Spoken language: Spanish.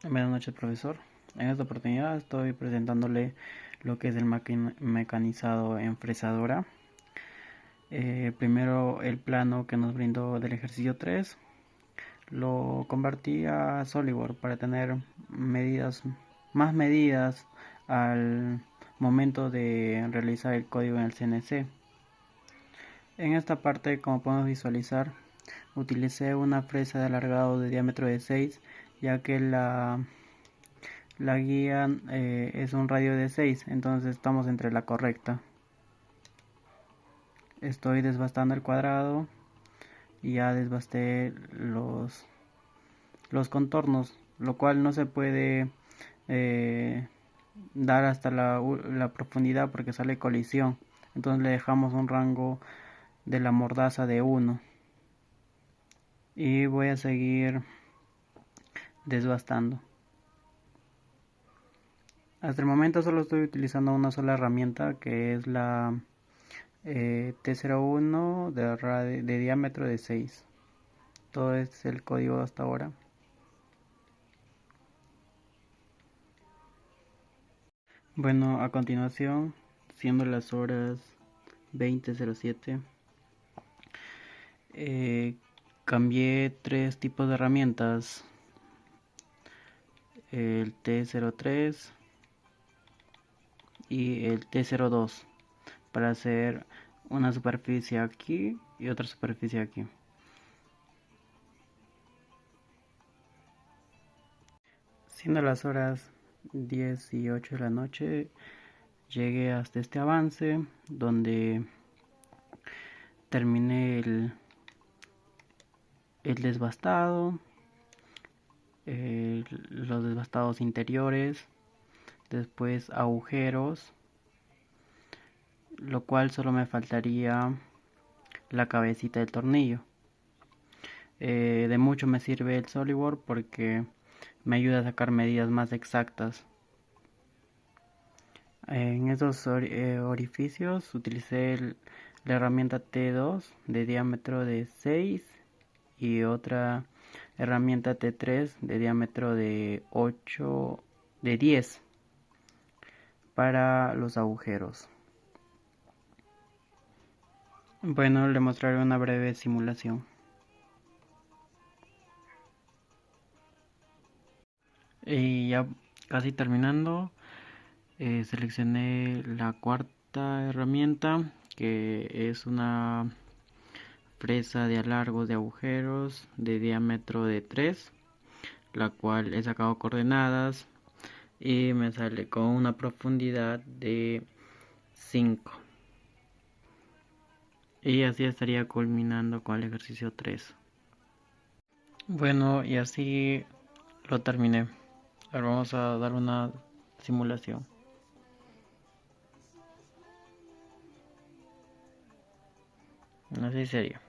Buenas noches, profesor. En esta oportunidad estoy presentándole lo que es el mecanizado en fresadora. Primero el plano que nos brindó del ejercicio 3 lo convertí a SolidWorks para tener más medidas al momento de realizar el código en el CNC. En esta parte, como podemos visualizar, utilicé una fresa de alargado de diámetro de 6, ya que la guía es un radio de 6, entonces estamos entre la correcta. Estoy desbastando el cuadrado y ya desbasté los contornos, lo cual no se puede eh, dar hasta la profundidad porque sale colisión. Entonces le dejamos un rango de la mordaza de 1 y voy a seguir desbastando. Hasta el momento solo estoy utilizando una sola herramienta, que es la T01 de diámetro de 6. Todo es el código hasta ahora. Bueno, a continuación, siendo las horas 20:07, cambié tres tipos de herramientas: el T03 y el T02, para hacer una superficie aquí y otra superficie aquí. Siendo las horas 10:08 de la noche, llegué hasta este avance donde terminé el desbastado, los desbastados interiores, después agujeros, lo cual solo me faltaría la cabecita del tornillo. De mucho me sirve el SolidWorks porque me ayuda a sacar medidas más exactas. En esos orificios utilicé la herramienta T2 de diámetro de 6 y otra herramienta T3 de diámetro de 10 para los agujeros. Bueno, le mostraré una breve simulación. Y ya casi terminando, seleccioné la cuarta herramienta, que es una fresa de alargos de agujeros de diámetro de 3, la cual he sacado coordenadas y me sale con una profundidad de 5. Y así estaría culminando con el ejercicio 3. Bueno, y así lo terminé. Ahora vamos a dar una simulación. Así sería.